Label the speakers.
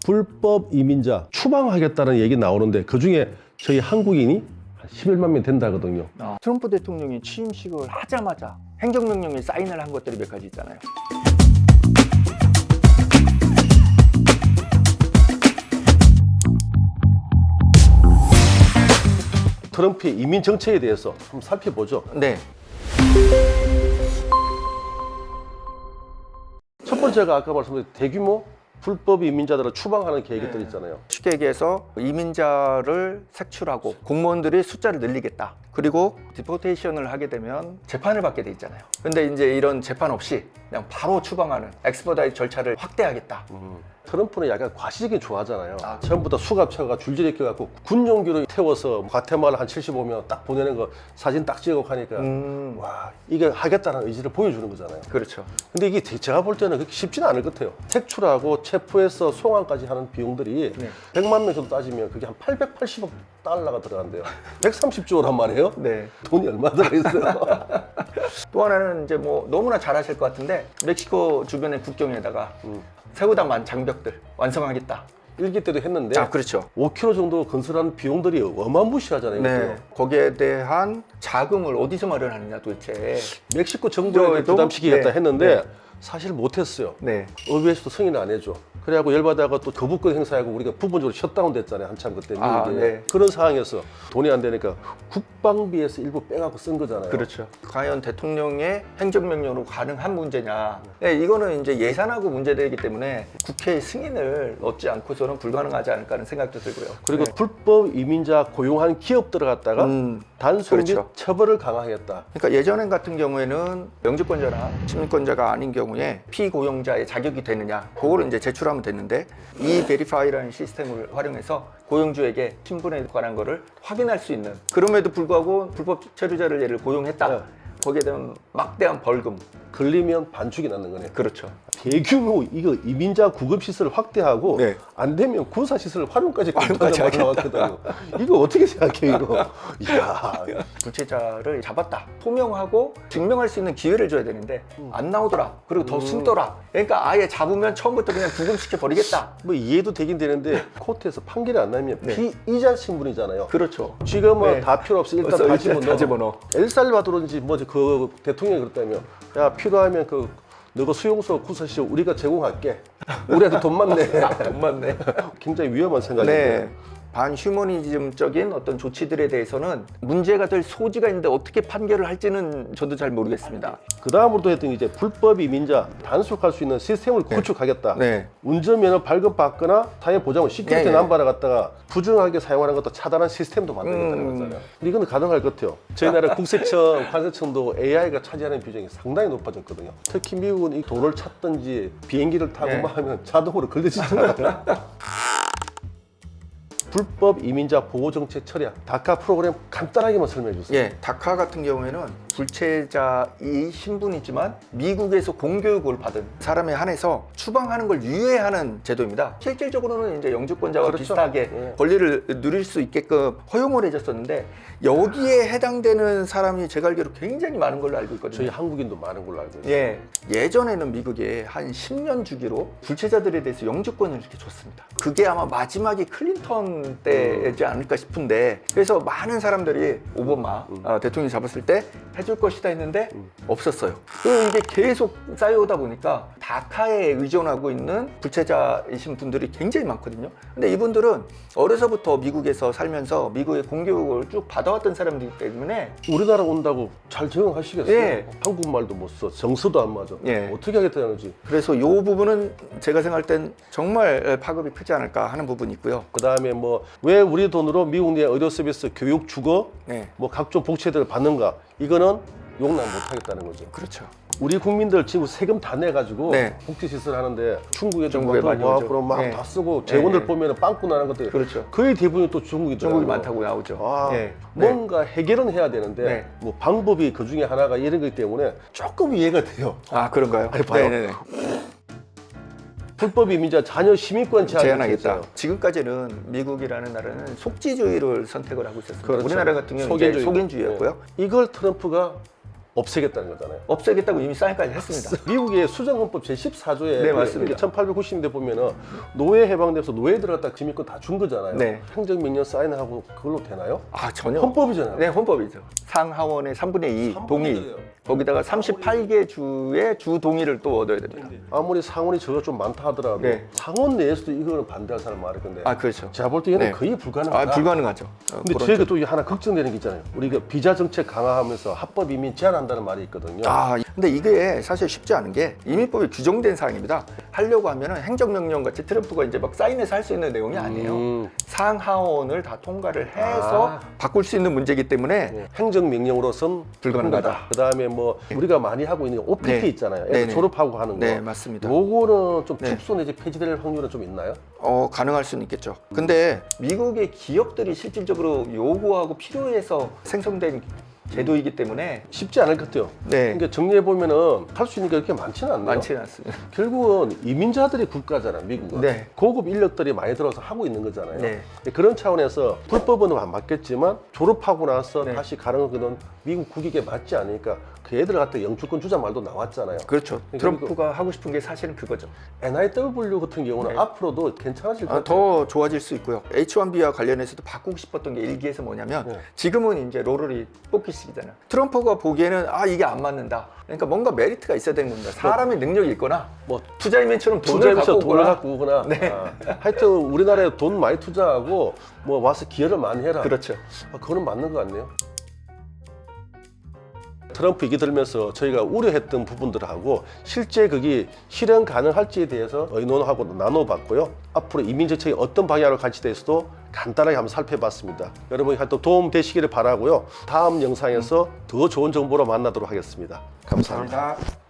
Speaker 1: 불법 이민자 추방하겠다는 얘기 나오는데 그중에 저희 한국인이 한 11만 명 된다거든요.
Speaker 2: 트럼프 대통령이 취임식을 하자마자 행정명령에 사인을 한 것들이 몇 가지 있잖아요.
Speaker 1: 트럼프의 이민 정책에 대해서 한번 살펴보죠.
Speaker 2: 네.
Speaker 1: 첫 번째가 아까 말씀드린 대규모 불법 이민자들을 추방하는 계획들 있잖아요.
Speaker 2: 쉽게 얘기해서 이민자를 색출하고 공무원들이 숫자를 늘리겠다. 그리고 디포테이션을 하게 되면 재판을 받게 돼 있잖아요. 근데 이제 이런 재판 없이 그냥 바로 추방하는 엑스퍼다이트 절차를 확대하겠다.
Speaker 1: 트럼프는 약간 과시적인 좋아하잖아요. 처음부터 수갑차가 줄줄이 껴갖고 군용기로 태워서 과테말라 한 75명 딱 보내는 거 사진 딱 찍고 하니까 와 이게 하겠다는 의지를 보여주는 거잖아요.
Speaker 2: 그렇죠.
Speaker 1: 근데 이게 제가 볼 때는 그렇게 쉽지는 않을 것 같아요. 색출하고 체포해서 송환까지 하는 비용들이 100만 명 정도 따지면 그게 한 880억 달러가 들어간대요. 130조란 말이에요.
Speaker 2: 네.
Speaker 1: 돈이 얼마 들어있어요.
Speaker 2: 또 하나는 이제 뭐 너무나 잘 아실 것 같은데 멕시코 주변의 국경에다가 새우당만 장벽들 완성하겠다.
Speaker 1: 일기 때도 했는데
Speaker 2: 그렇죠.
Speaker 1: 5km 정도 건설하는 비용들이 어마무시하잖아요.
Speaker 2: 네. 거기에 대한 자금을 어디서 마련하느냐 도대체.
Speaker 1: 멕시코 정부에 부담시키겠다 했는데
Speaker 2: 네.
Speaker 1: 사실 못했어요.
Speaker 2: 네.
Speaker 1: 의회에서도 승인을 안 해줘. 그래갖고 열받아가 또 거부권 행사하고 우리가 부분적으로 셧다운 됐잖아요. 한참 그때 미국에.
Speaker 2: 네.
Speaker 1: 그런 상황에서 돈이 안 되니까 국방비에서 일부 빼갖고 쓴 거잖아요.
Speaker 2: 그렇죠. 과연 대통령의 행정명령으로 가능한 문제냐. 네, 이거는 이제 예산하고 문제되기 때문에 국회의 승인을 얻지 않고서는 불가능하지 않을까 하는 생각도 들고요.
Speaker 1: 그리고 불법 이민자 고용한 기업들을 갖다가 단속 및
Speaker 2: 그렇죠.
Speaker 1: 처벌을 강화하겠다.
Speaker 2: 그러니까 예전엔 같은 경우에는 영주권자나 시민권자가 아닌 경우에 피고용자의 자격이 되느냐 그거를 이제 제출하면 됐는데 이 베리파이라는 시스템을 활용해서 고용주에게 신분에 관한 거를 확인할 수 있는 그럼에도 불구하고 불법 체류자를 얘를 고용했다.
Speaker 1: 네.
Speaker 2: 거기에 대한 막대한 벌금.
Speaker 1: 걸리면 반축이 나는 거네요.
Speaker 2: 그렇죠.
Speaker 1: 대규모 이거 이민자 구급 시설을 확대하고
Speaker 2: 네.
Speaker 1: 안 되면 군사 시설 활용까지
Speaker 2: 활용까지
Speaker 1: 나왔거든요. 이거 어떻게 생각해 이거? 이야.
Speaker 2: 불체자를 잡았다. 소명하고 증명할 수 있는 기회를 줘야 되는데 안 나오더라. 그리고 더 숨더라. 그러니까 아예 잡으면 처음부터 그냥 구금시켜 버리겠다.
Speaker 1: 뭐 이해도 되긴 되는데 코र्트에서 판결이 안 나면 피의자 신분이잖아요.
Speaker 2: 그렇죠.
Speaker 1: 지금은 다 필요 없어. 일단 다 집어넣어.
Speaker 2: 집어넣어.
Speaker 1: 엘살바도르인지 뭐 그 대통령이 그랬다며. 야 필요하면 그 너가 수용소 구사시설 우리가 제공할게. 우리한테 돈만 내.
Speaker 2: 정말 네.
Speaker 1: 굉장히 위험한 생각인데.
Speaker 2: 네. 반휴머니즘적인 어떤 조치들에 대해서는 문제가 될 소지가 있는데 어떻게 판결을 할지는 저도 잘 모르겠습니다.
Speaker 1: 그 다음으로 했던 게 이제 불법 이민자 단속할 수 있는 시스템을 구축하겠다.
Speaker 2: 네.
Speaker 1: 운전면허 발급받거나 타이어 보장을 시큐리티
Speaker 2: 네.
Speaker 1: 남발을 갖다가 부정하게 사용하는 것도 차단한 시스템도 만들겠다는 거잖아요. 근데 이거는 가능할 것 같아요. 저희 나라 국세청, 관세청도 AI가 차지하는 비중이 상당히 높아졌거든요. 특히 미국은 이 도를 찾든지 비행기를 타고 막 하면 자동으로 걸려지잖아요. 불법 이민자 보호정책 처리학 다카 프로그램 간단하게만 설명해 주세요.
Speaker 2: 예, 다카 같은 경우에는 불체자의 신분이지만 미국에서 공교육을 받은 사람에 한해서 추방하는 걸 유예하는 제도입니다. 실질적으로는 이제 영주권자와
Speaker 1: 그렇죠.
Speaker 2: 비슷하게 권리를 누릴 수 있게끔 허용을 해줬었는데 여기에 해당되는 사람이 제가 알기로 굉장히 많은 걸로 알고 있거든요.
Speaker 1: 저희 한국인도 많은 걸로 알고 있어요.
Speaker 2: 예, 예전에는 미국에 한 10년 주기로 불체자들에 대해서 영주권을 이렇게 줬습니다. 그게 아마 마지막이 클린턴 때지 않을까 싶은데 그래서 많은 사람들이 오바마 대통령이 잡았을 때 해줄 것이다 했는데 없었어요. 이게 계속 쌓여오다 보니까 다카에 의존하고 있는 불체자이신 분들이 굉장히 많거든요. 근데 이분들은 어려서부터 미국에서 살면서 미국의 공교육을 쭉 받아왔던 사람들이기 때문에
Speaker 1: 우리나라 온다고 잘 적응하시겠어요?
Speaker 2: 예.
Speaker 1: 한국말도 못 써, 정서도 안 맞아.
Speaker 2: 예.
Speaker 1: 어떻게 하겠다는지.
Speaker 2: 그래서 이 부분은 제가 생각할 땐 정말 파급이 크지 않을까 하는 부분이 있고요.
Speaker 1: 그 다음에 뭐 왜 우리 돈으로 미국 내 의료 서비스, 교육, 주거,
Speaker 2: 네.
Speaker 1: 뭐 각종 복지들을 받는가? 이거는 용납 못 하겠다는 거죠.
Speaker 2: 그렇죠.
Speaker 1: 우리 국민들 지금 세금 다 내가지고
Speaker 2: 네.
Speaker 1: 복지시설 하는데 중국에
Speaker 2: 많이
Speaker 1: 와
Speaker 2: 오죠.
Speaker 1: 그럼 막
Speaker 2: 네.
Speaker 1: 다 쓰고 재원들 보면 빵꾸 나는 것들
Speaker 2: 그렇죠.
Speaker 1: 거의 대부분이 또 중국이더라고요.
Speaker 2: 중국이 많다고 나오죠.
Speaker 1: 아,
Speaker 2: 네.
Speaker 1: 뭔가 해결은 해야 되는데
Speaker 2: 네.
Speaker 1: 뭐 방법이 그 중에 하나가 이런 거기 때문에 조금 이해가 돼요.
Speaker 2: 아, 그런가요?
Speaker 1: 아니, 봐요.
Speaker 2: 네네네.
Speaker 1: 불법 이민자 자녀 시민권
Speaker 2: 제한하겠다. 지금까지는 미국이라는 나라는 속지주의를 선택을 하고 있었습니다.
Speaker 1: 그렇죠.
Speaker 2: 우리나라 같은 경우는 이제 소견주의였고요.
Speaker 1: 네. 이걸 트럼프가 없애겠다는 거잖아요.
Speaker 2: 없애겠다고 이미 사인까지 했습니다.
Speaker 1: 미국의 수정헌법 제14조에
Speaker 2: 네, 맞습니다.
Speaker 1: 1890년대 보면은 노예 해방돼서 노예 들어갔다 지민권 다 준 거잖아요.
Speaker 2: 네.
Speaker 1: 행정명령 사인하고 그걸로 되나요?
Speaker 2: 아, 전혀.
Speaker 1: 헌법이잖아요.
Speaker 2: 네, 헌법이죠. 상하원의 3분의 2 동의.
Speaker 1: 들어요.
Speaker 2: 거기다가 38개 주의 주 동의를 또 얻어야 됩니다.
Speaker 1: 아무리 상원이 저거 좀 많다 하더라도
Speaker 2: 네.
Speaker 1: 상원 내에서도 이거는 반대할 사람 많을 건데.
Speaker 2: 아, 그렇죠.
Speaker 1: 제가 볼 때 얘는
Speaker 2: 네.
Speaker 1: 거의 불가능하다.
Speaker 2: 아, 불가능하죠.
Speaker 1: 근데
Speaker 2: 그런
Speaker 1: 저희가 또 하나 걱정되는 게 있잖아요. 우리가 비자 정책 강화하면서 합법 이민 제한한다는 말이 있거든요.
Speaker 2: 아, 근데 이게 사실 쉽지 않은 게 이민법에 규정된 사항입니다. 하려고 하면은 행정명령 같이 트럼프가 이제 막 사인해서 할 수 있는 내용이 아니에요. 상하원을 다 통과를 해서 바꿀 수 있는 문제이기 때문에
Speaker 1: 행정명령으로선
Speaker 2: 불가능하다.
Speaker 1: 그다음에 뭐 우리가 많이 하고 있는 OPT
Speaker 2: 네.
Speaker 1: 있잖아요. 애들
Speaker 2: 네네.
Speaker 1: 졸업하고 하는 거.
Speaker 2: 네, 맞습니다.
Speaker 1: 요거는 좀
Speaker 2: 네.
Speaker 1: 축소 내지 폐지될 확률은 좀 있나요?
Speaker 2: 가능할 수는 있겠죠. 근데 미국의 기업들이 실질적으로 요구하고 필요해서 생성된 제도이기 때문에
Speaker 1: 쉽지 않을 것 같아요.
Speaker 2: 네.
Speaker 1: 그러니까 정리해 보면은 할 수 있는 게 그렇게 많지는 않네요.
Speaker 2: 많지는 않습니다.
Speaker 1: 결국은 이민자들의 국가잖아요, 미국은.
Speaker 2: 네.
Speaker 1: 고급 인력들이 많이 들어서 하고 있는 거잖아요.
Speaker 2: 네.
Speaker 1: 그런 차원에서 불법은 안 맞겠지만 졸업하고 나서
Speaker 2: 네.
Speaker 1: 다시 가는 거는 미국 국익에 맞지 않으니까 그 애들 갖다 영주권 주자 말도 나왔잖아요.
Speaker 2: 그렇죠.
Speaker 1: 그러니까
Speaker 2: 트럼프가 하고 싶은 게 사실은 그거죠.
Speaker 1: NIW 같은 경우는
Speaker 2: 네.
Speaker 1: 앞으로도 괜찮아질 것 같아요.
Speaker 2: 더 좋아질 수 있고요. H1B와 관련해서도 바꾸고 싶었던 게 일기에서 뭐냐면
Speaker 1: 네.
Speaker 2: 지금은 이제 롤이 뽑기 시기잖아요. 트럼프가 보기에는 이게 안 맞는다. 그러니까 뭔가 메리트가 있어야 되는 겁니다. 사람의 능력이 있거나
Speaker 1: 뭐
Speaker 2: 투자이민처럼 돈을
Speaker 1: 투자에서
Speaker 2: 갖고
Speaker 1: 돈을
Speaker 2: 오거나.
Speaker 1: 갖고 오거나
Speaker 2: 네.
Speaker 1: 하여튼 우리나라에 돈 많이 투자하고 뭐 와서 기여를 많이 해라.
Speaker 2: 그렇죠.
Speaker 1: 그거는 맞는 것 같네요. 트럼프 얘기 들으면서 저희가 우려했던 부분들하고 실제 그게 실현 가능할지에 대해서 의논하고 나눠봤고요. 앞으로 이민 정책이 어떤 방향으로 갈지에 대해서도 간단하게 한번 살펴봤습니다. 여러분이 하여튼 도움 되시기를 바라고요. 다음 영상에서 더 좋은 정보로 만나도록 하겠습니다. 감사합니다.
Speaker 2: 감사합니다.